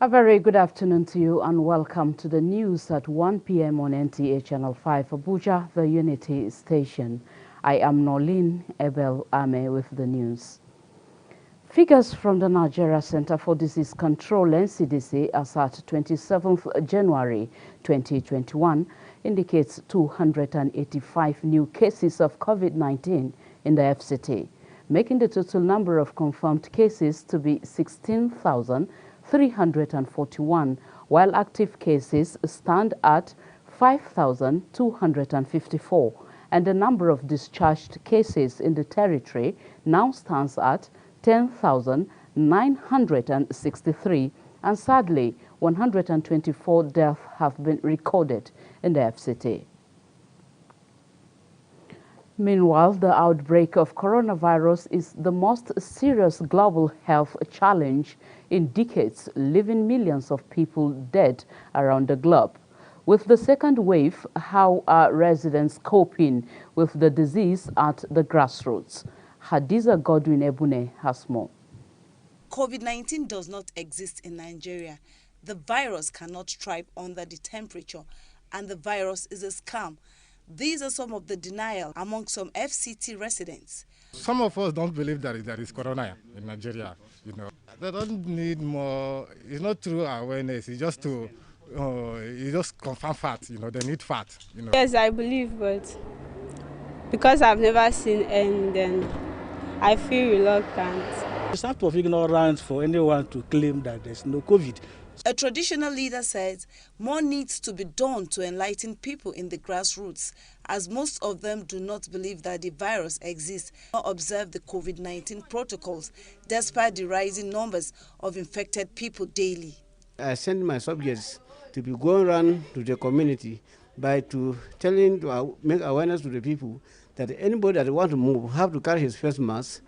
A very good afternoon to you and welcome to the news at 1 p.m. on NTA Channel 5 Abuja, the Unity Station. I am Nolin Ebel Ame with the news. Figures from the Nigeria Center for Disease Control (NCDC) as at 27th January 2021 indicates 285 new cases of COVID-19 in the FCT, making the total number of confirmed cases to be 16,341, while active cases stand at 5,254, and the number of discharged cases in the territory now stands at 10,963, and sadly, 124 deaths have been recorded in the FCT. Meanwhile, the outbreak of coronavirus is the most serious global health challenge in decades, leaving millions of people dead around the globe. With the second wave, how are residents coping with the disease at the grassroots? Hadiza Godwin Ebune has more. COVID-19 does not exist in Nigeria. The virus cannot thrive under the temperature, and the virus is a scam. These are some of the denial among some FCT residents. Some of us don't believe that there is corona in Nigeria. They don't need more. It's not through awareness. It's just to, you just confirm facts. They need facts. Yes, I believe, but because I've never seen any, then I feel reluctant. It's act of ignorance for anyone to claim that there's no COVID. A traditional leader says more needs to be done to enlighten people in the grassroots, as most of them do not believe that the virus exists or observe the COVID-19 protocols, despite the rising numbers of infected people daily. I send my subjects to be going around to the community by to make awareness to the people that anybody that want to move have to carry his face mask,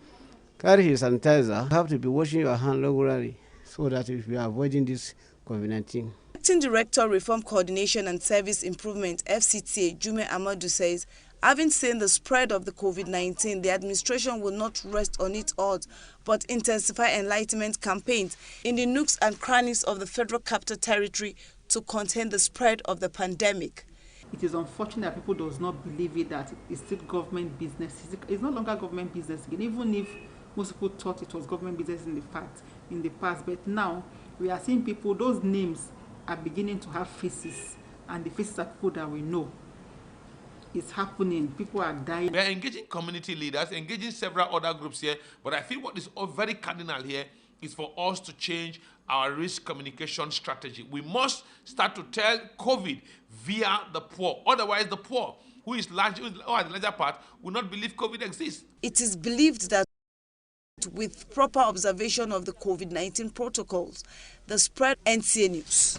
carry his sanitizer, have to be washing your hand regularly, so that we are avoiding this COVID-19. Acting Director, Reform Coordination and Service Improvement, FCTA, Jume Amadou says, having seen the spread of the COVID-19, the administration will not rest on its oars, but intensify enlightenment campaigns in the nooks and crannies of the Federal Capital Territory to contain the spread of the pandemic. It is unfortunate that people do not believe it, that it's still government business. It's no longer government business again, even if most people thought it was government business in the past. But now we are seeing people, those names are beginning to have faces, and the faces are people that we know. It's happening. People are dying. We are engaging community leaders, engaging several other groups here, but I feel what is very cardinal here is for us to change our risk communication strategy. We must start to tell COVID via the poor. Otherwise, the poor, who is large, or the larger part, will not believe COVID exists. It is believed that with proper observation of the COVID-19 protocols, the spread NTA News.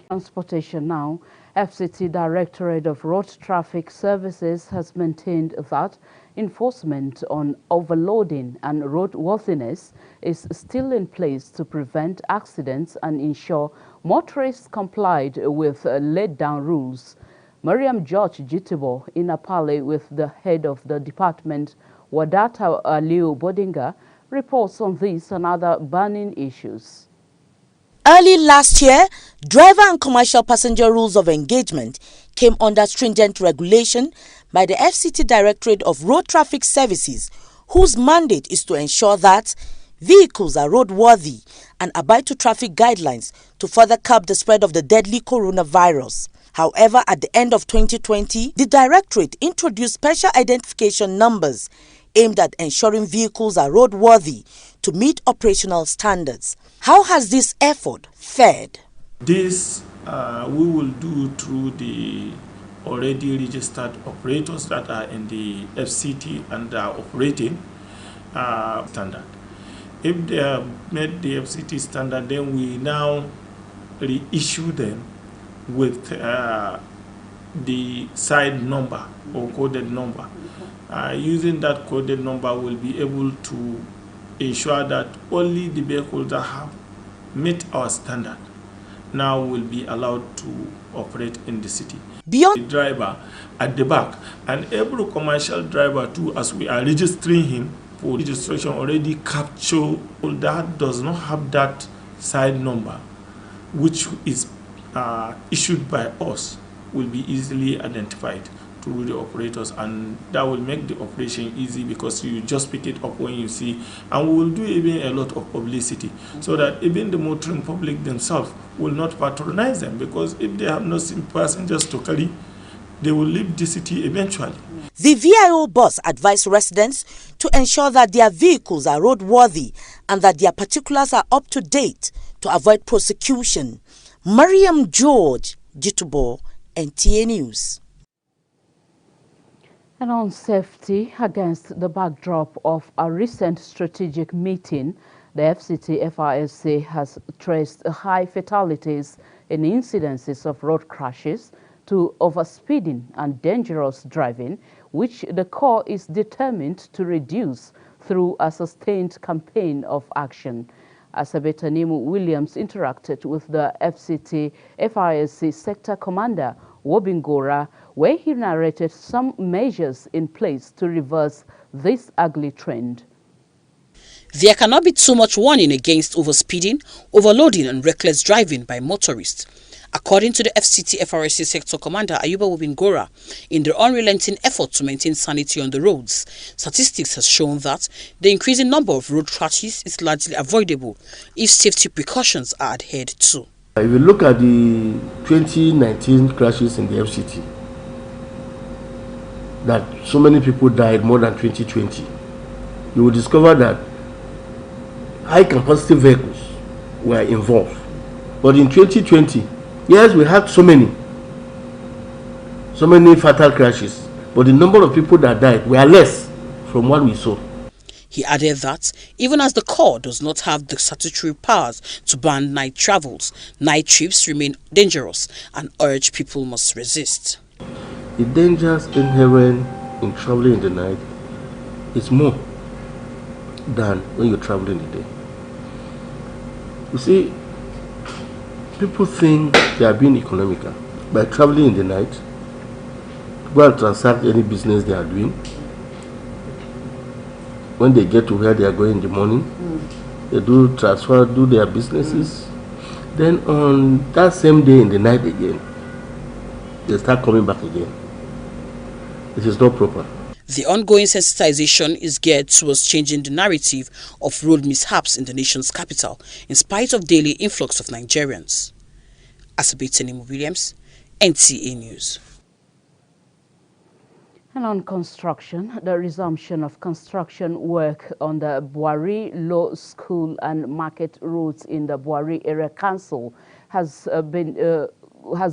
Transportation now. FCT Directorate of Road Traffic Services has maintained that enforcement on overloading and roadworthiness is still in place to prevent accidents and ensure motorists complied with laid-down rules. Mariam George Jitibo in Apale with the head of the department, Wadata Aliu Bodinga, reports on this and other burning issues. Early last year, driver and commercial passenger rules of engagement came under stringent regulation by the FCT Directorate of Road Traffic Services, whose mandate is to ensure that vehicles are roadworthy and abide to traffic guidelines to further curb the spread of the deadly coronavirus. However, at the end of 2020, the Directorate introduced special identification numbers aimed at ensuring vehicles are roadworthy to meet operational standards. How has this effort fared? This we will do through the already registered operators that are in the FCT and are operating standard. If they have met the FCT standard, then we now reissue them with the side number or coded number. Using that coded number, we'll be able to ensure that only the vehicles that have met our standard now will be allowed to operate in the city. Beyond the driver at the back, and every commercial driver too, as we are registering him, for registration already capture that does not have that side number, which is issued by us, will be easily identified through the operators, and that will make the operation easy because you just pick it up when you see. And we will do even a lot of publicity so that even the motoring public themselves will not patronize them, because if they have no passengers to carry, they will leave the city eventually. The VIO boss advised residents to ensure that their vehicles are roadworthy and that their particulars are up to date to avoid prosecution. Mariam George, Jitubo, NTA News. And on safety, against the backdrop of a recent strategic meeting, the FCT-FRSC has traced high fatalities in incidences of road crashes to overspeeding and dangerous driving, which the Corps is determined to reduce through a sustained campaign of action. Asabetanimu Williams interacted with the FCT-FRSC Sector Commander Wobingora, where he narrated some measures in place to reverse this ugly trend. There cannot be too much warning against overspeeding, overloading and reckless driving by motorists. According to the FCT-FRSC Sector Commander Ayuba Wobingora, in their unrelenting effort to maintain sanity on the roads, statistics has shown that the increasing number of road crashes is largely avoidable if safety precautions are adhered to. If you look at the 2019 crashes in the FCT, that so many people died more than 2020, you will discover that high capacity vehicles were involved. But in 2020, yes, we had so many fatal crashes, but the number of people that died were less from what we saw. He added that even as the Corps does not have the statutory powers to ban night travels, night trips remain dangerous and urge people must resist. The dangers inherent in traveling in the night is more than when you're traveling in the day. You see, people think they are being economical by traveling in the night to go and transact any business they are doing. When they get to where they are going in the morning, they do transfer, do their businesses. Then on that same day in the night again, they start coming back again. It is not proper. The ongoing sensitization is geared towards changing the narrative of road mishaps in the nation's capital, in spite of daily influx of Nigerians. Asabetanimu Williams, NTA News. And on construction, the resumption of construction work on the Buari Law School and Market routes in the Buari Area Council has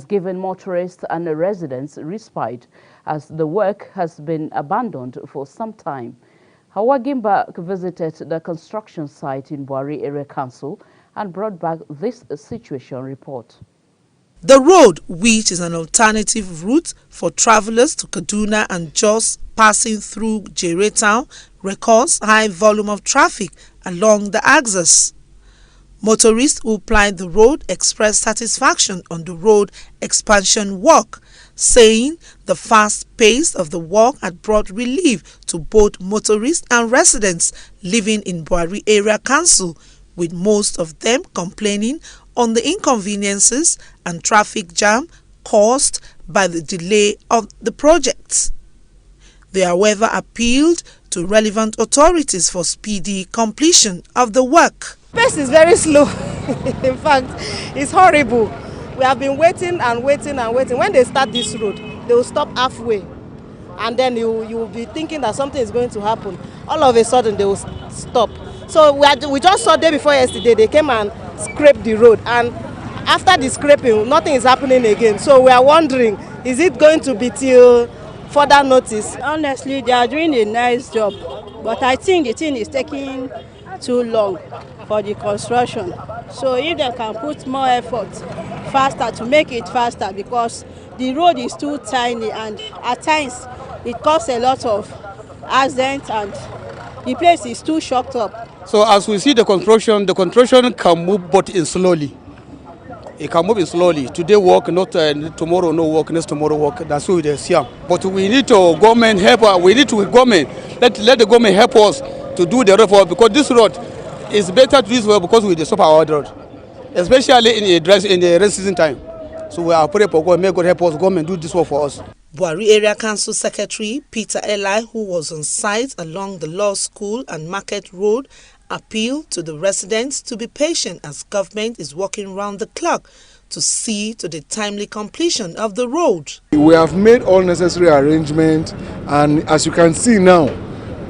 given motorists and residents respite, as the work has been abandoned for some time. Hawa Gimba visited the construction site in Buari Area Council and brought back this situation report. The road, which is an alternative route for travelers to Kaduna and Jos passing through Jere Town, records high volume of traffic along the axis. Motorists who plied the road expressed satisfaction on the road expansion work, saying the fast pace of the work had brought relief to both motorists and residents living in Buari Area Council, with most of them complaining on the inconveniences and traffic jam caused by the delay of the projects. They, however, appealed to relevant authorities for speedy completion of the work. Pace is very slow. In fact, it's horrible. We have been waiting and waiting and waiting. When they start this road, they will stop halfway. And then you will be thinking that something is going to happen. All of a sudden, they will stop. So we just saw day before yesterday, they came and scraped the road. And after the scraping, nothing is happening again. So we are wondering, is it going to be till further notice? Honestly, they are doing a nice job. But I think the thing is taking too long for the construction. So if they can put more effort faster to make it faster, because the road is too tiny and at times it causes a lot of accidents and the place is too shocked up. So as we see the construction can move but in slowly. It can move in slowly. Today work, not tomorrow no work, next tomorrow work. That's what they see. But we need to government help. We need to government let the government help us to do the road for, because this road is better to use because we stop our road, especially in the rain season time. So we are praying for God, may God help us, government do this work for us. Buhari Area Council Secretary Peter Eli, who was on site along the Law School and Market Road, appealed to the residents to be patient as government is working round the clock to see to the timely completion of the road. We have made all necessary arrangements, and as you can see now,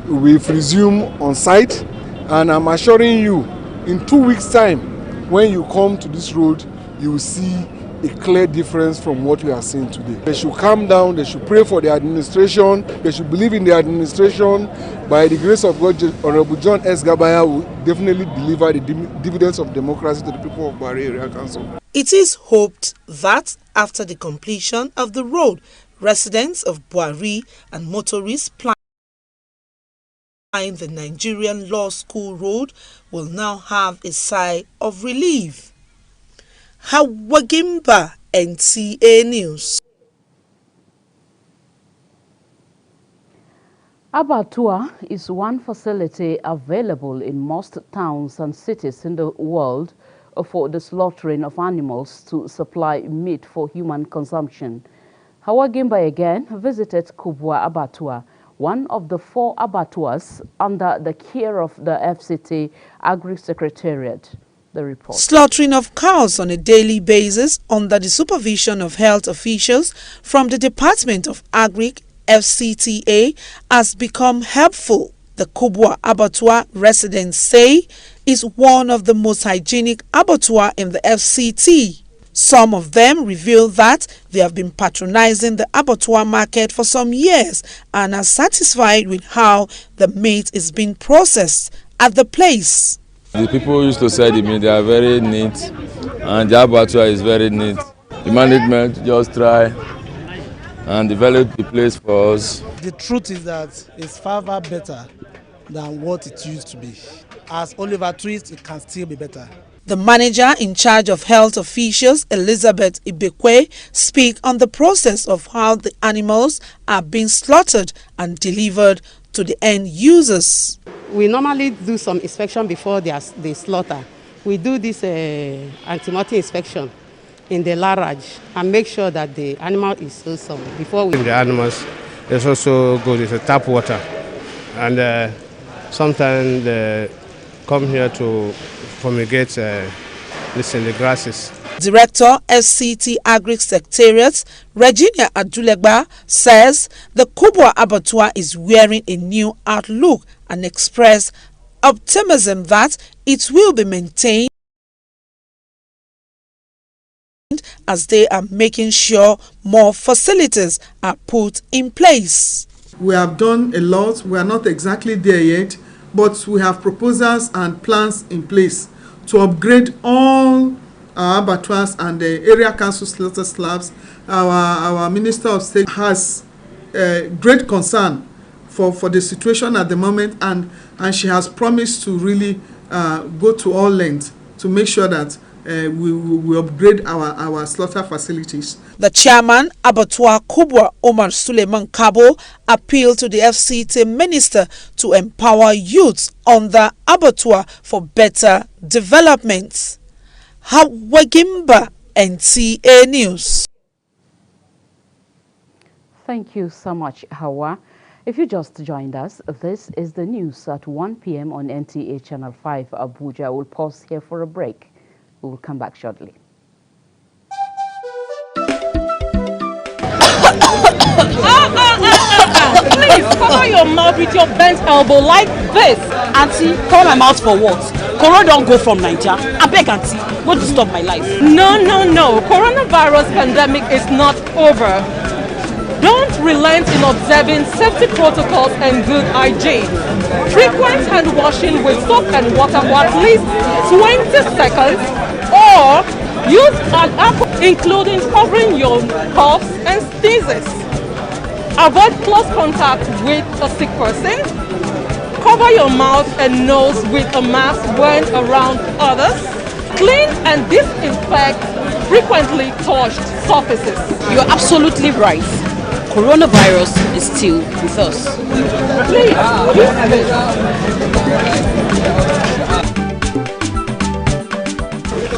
we've resumed on site, and I'm assuring you, in 2 weeks' time, when you come to this road, you will see a clear difference from what we are seeing today. They should calm down, they should pray for the administration, they should believe in the administration. By the grace of God, Honorable John S. Gabaya will definitely deliver the dividends of democracy to the people of Buhari Area Council. It is hoped that after the completion of the road, residents of Buhari and motorists plying the Nigerian Law School Road will now have a sigh of relief. Hawagimba, NTA News. Abattoir is one facility available in most towns and cities in the world for the slaughtering of animals to supply meat for human consumption. Hawagimba again visited Kubwa Abattoir, one of the 4 abattoirs under the care of the FCT Agri Secretariat. The report. Slaughtering of cows on a daily basis under the supervision of health officials from the Department of Agri FCTA has become helpful. The Kubwa Abattoir residents say is one of the most hygienic abattoir in the FCT. Some of them reveal that they have been patronizing the abattoir market for some years and are satisfied with how the meat is being processed at the place. The people used to sell the meat, they are very neat, and the abattoir is very neat. The management just try and develop the place for us. The truth is that it's far better than what it used to be. As Oliver Twist, it can still be better. The manager in charge of health officials, Elizabeth Ibekwe, speak on the process of how the animals are being slaughtered and delivered to the end users. We normally do some inspection before they slaughter. We do this anti-mortem inspection in the larage and make sure that the animal is wholesome before we. The animals, there's also good with tap water, and sometimes they come here to fumigate the grasses. Director FCT Agri Secretariat Regina Adulegba says the Kubwa Abattoir is wearing a new outlook and express optimism that it will be maintained as they are making sure more facilities are put in place. We have done a lot. We are not exactly there yet, but we have proposals and plans in place to upgrade all our abattoirs and the area council slaughter slabs. Our Minister of State has great concern for the situation at the moment, and she has promised to really go to all lengths to make sure that we upgrade our slaughter facilities. The chairman, Abattoir Kubwa Omar Suleiman Kabo, appealed to the FCT minister to empower youths on the abattoir for better development. Hawagimba, NTA News. Thank you so much, Hawa. If you just joined us, this is the news at 1 p.m. on NTA Channel 5 Abuja. We'll pause here for a break. We will come back shortly. Please cover your mouth with your bent elbow like this. Auntie, cover my mouth for what? Corona don't go from Nigeria. I beg, Auntie, go disturb my life. No. Coronavirus pandemic is not over. Don't relent in observing safety protocols and good hygiene. Frequent hand washing with soap and water for at least 20 seconds, or use an alcohol, including covering your coughs and sneezes. Avoid close contact with a sick person. Cover your mouth and nose with a mask when around others. Clean and disinfect frequently touched surfaces. You're absolutely right. Coronavirus is still with us. Please, use this.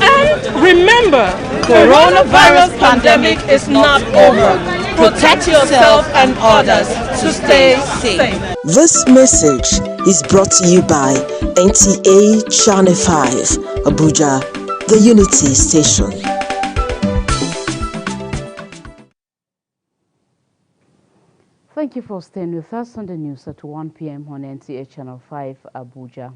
And remember, coronavirus pandemic is not over. Protect yourself and others to stay safe. This message is brought to you by NTA Channel 5, Abuja, the Unity Station. Thank you for staying with us on the news at 1 p.m. on NTA Channel 5, Abuja.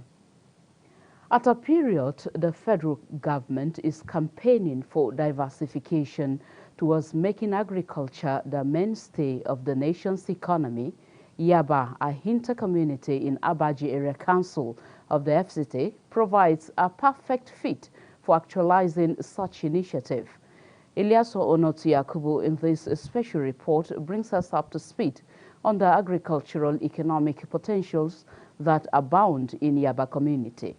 At a period, the federal government is campaigning for diversification towards making agriculture the mainstay of the nation's economy. Yaba, a Hinter community in Abaji Area Council of the FCT, provides a perfect fit for actualizing such initiative. Ilyaso Onotu Yakubu in this special report brings us up to speed on the agricultural economic potentials that abound in Yaba community.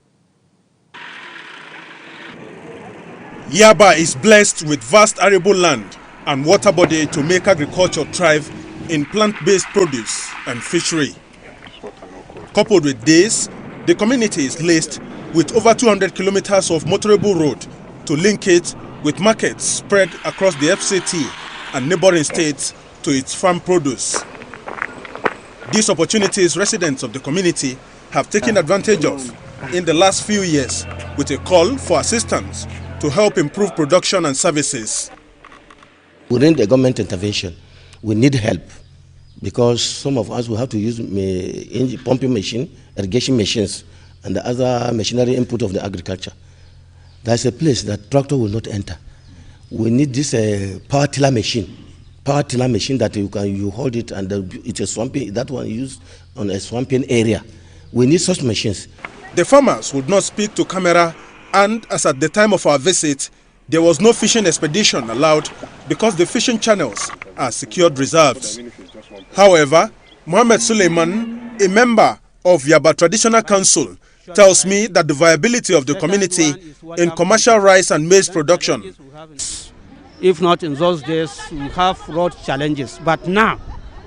Yaba is blessed with vast arable land and water body to make agriculture thrive in plant-based produce and fishery. Coupled with this, the community is laced with over 200 kilometers of motorable road to link it with markets spread across the FCT and neighboring states to its farm produce. These opportunities residents of the community have taken advantage of in the last few years with a call for assistance to help improve production and services. Within the government intervention, we need help because some of us will have to use pumping machine, irrigation machines, and the other machinery input of the agriculture. There's a place that tractor will not enter. We need this power tiller machine that you hold it and it's a swamping, that one used on a swamping area. We need such machines. The farmers would not speak to camera, and as at the time of our visit, there was no fishing expedition allowed because the fishing channels are secured reserves. However, Mohammed Suleiman, a member of Yaba Traditional Council, tells me that the viability of the community in commercial rice and maize production. If not in those days, we have road challenges, but now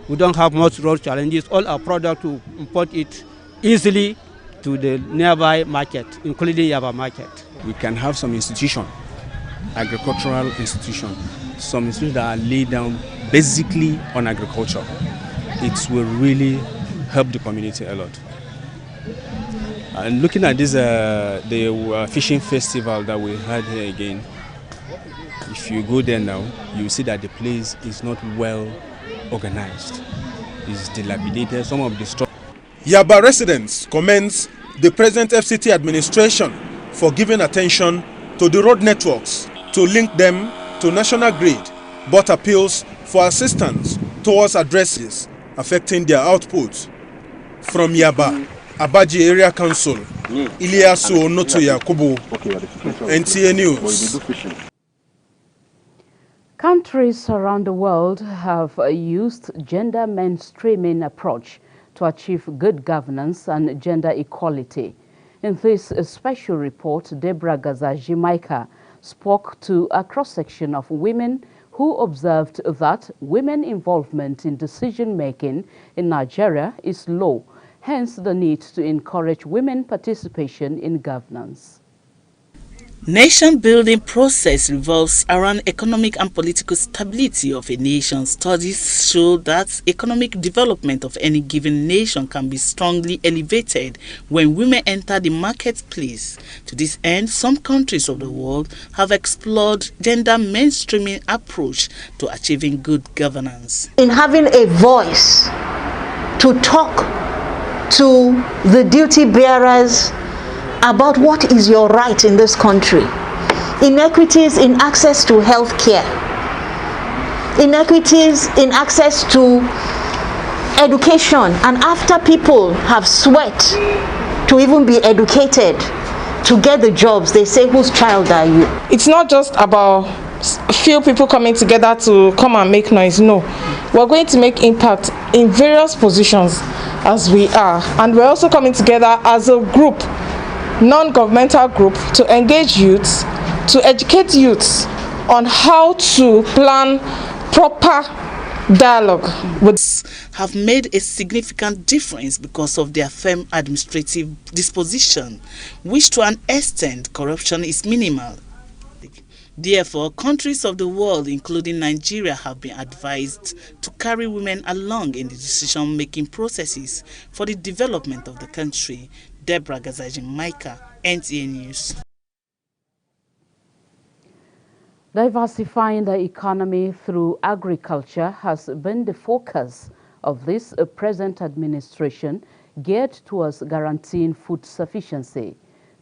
we don't have much road challenges. All our product, we import it easily to the nearby market, including Yaba market. We can have some institution, agricultural institution, some institutions that are laid down basically on agriculture. It will really help the community a lot. And looking at this, the fishing festival that we had here again, if you go there now, you see that the place is not well organized. It's dilapidated. Some of the stuff. Yaba residents commends the present FCT administration for giving attention to the road networks to link them to national grid, but appeals for assistance towards addresses affecting their output. From Yaba, Abaji Area Council, Ilyasu Onotu Yakubu, NTA News. Countries around the world have used gender mainstreaming approach to achieve good governance and gender equality. In this special report, Deborah Gazaji-Maika spoke to a cross-section of women who observed that women involvement in decision-making in Nigeria is low, hence the need to encourage women participation in governance. Nation-building process revolves around economic and political stability of a nation. Studies show that economic development of any given nation can be strongly elevated when women enter the marketplace. To this end, some countries of the world have explored gender mainstreaming approach to achieving good governance. In having a voice to talk to the duty bearers about what is your right in this country. Inequities in access to health care. Inequities in access to education. And after people have sweat to even be educated, to get the jobs, they say, whose child are you? It's not just about few people coming together to come and make noise. No, we're going to make impact in various positions as we are. And we're also coming together as a group, non-governmental group, to engage youths, to educate youths on how to plan proper dialogue with have made a significant difference because of their firm administrative disposition, which to an extent corruption is minimal. Therefore, countries of the world, including Nigeria, have been advised to carry women along in the decision-making processes for the development of the country. Deborah Gazajin-Micah, NTA News. Diversifying the economy through agriculture has been the focus of this present administration, geared towards guaranteeing food sufficiency.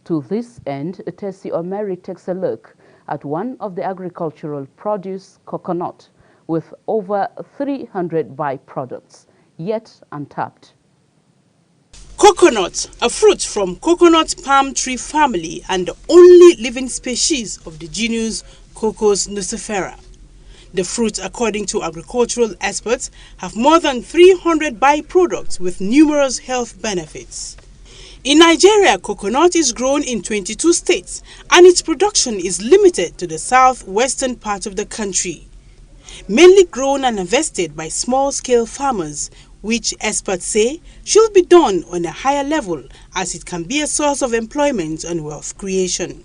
To this end, Tessie Omeri takes a look at one of the agricultural produce, coconut, with over 300 byproducts, yet untapped. Coconut, a fruit from coconut palm tree family and the only living species of the genus Cocos nucifera. The fruit, according to agricultural experts, have more than 300 byproducts with numerous health benefits. In Nigeria, coconut is grown in 22 states and its production is limited to the southwestern part of the country. Mainly grown and harvested by small-scale farmers, which experts say should be done on a higher level as it can be a source of employment and wealth creation.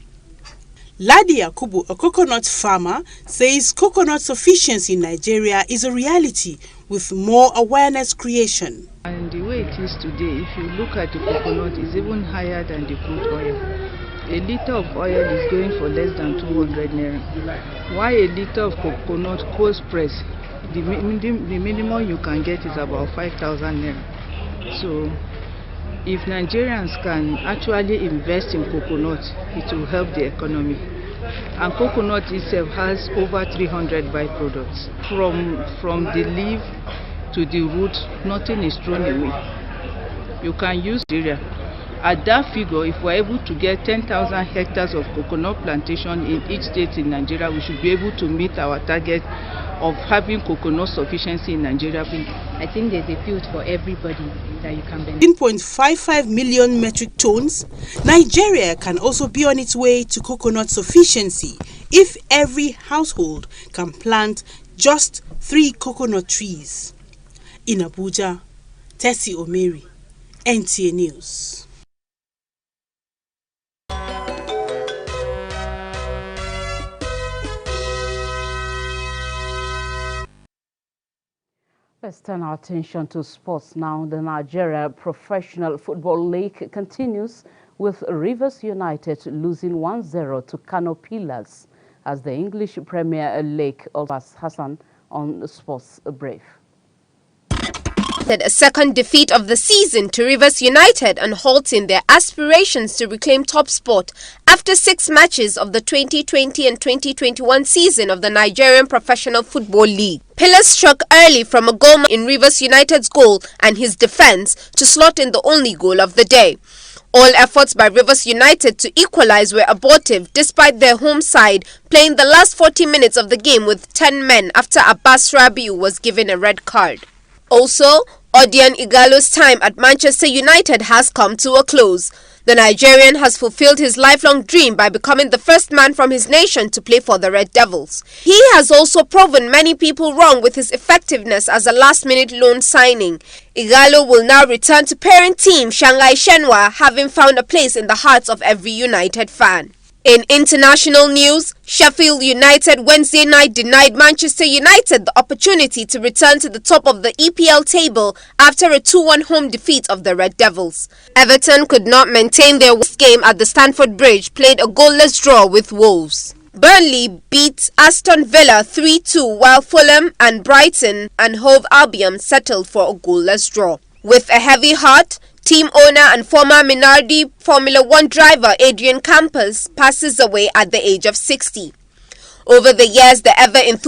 Ladi Yakubu, a coconut farmer, says coconut sufficiency in Nigeria is a reality with more awareness creation. And the way it is today, if you look at the coconut, it's even higher than the crude oil. A liter of oil is going for less than 200 naira. While a liter of coconut cold press, the minimum you can get is about 5,000 naira. So if Nigerians can actually invest in coconut, it will help the economy. And coconut itself has over 300 byproducts. From the leaf to the root, nothing is thrown away. You can use Nigeria. At that figure, if we're able to get 10,000 hectares of coconut plantation in each state in Nigeria, we should be able to meet our target of having coconut sufficiency in Nigeria. I think there's a field for everybody that you can benefit. 1.55 million metric tons, Nigeria can also be on its way to coconut sufficiency if every household can plant just 3 coconut trees. In Abuja, Tessie Omeri, NTA News. Let's turn our attention to sports now. The Nigeria Professional Football League continues with Rivers United losing 1-0 to Kano Pillars as the English Premier League offers Hassan on Sports Brief. A second defeat of the season to Rivers United and halting their aspirations to reclaim top spot after 6 matches of the 2020 and 2021 season of the Nigerian Professional Football League. Pillars struck early from a goal in Rivers United's goal and his defense to slot in the only goal of the day. All efforts by Rivers United to equalize were abortive despite their home side playing the last 40 minutes of the game with 10 men after Abbas Rabiu was given a red card. Also, Odion Igalo's time at Manchester United has come to a close. The Nigerian has fulfilled his lifelong dream by becoming the first man from his nation to play for the Red Devils. He has also proven many people wrong with his effectiveness as a last-minute loan signing. Igalo will now return to parent team Shanghai Shenhua, having found a place in the hearts of every United fan. In international news, Sheffield United Wednesday night denied Manchester United the opportunity to return to the top of the EPL table after a 2-1 home defeat of the Red Devils. Everton could not maintain their worst game at the Stamford Bridge, played a goalless draw with Wolves. Burnley beat Aston Villa 3-2 while Fulham and Brighton and Hove Albion settled for a goalless draw. With a heavy heart, team owner and former Minardi Formula 1 driver Adrian Campos passes away at the age of 60. Over the years, the ever-enthusiastic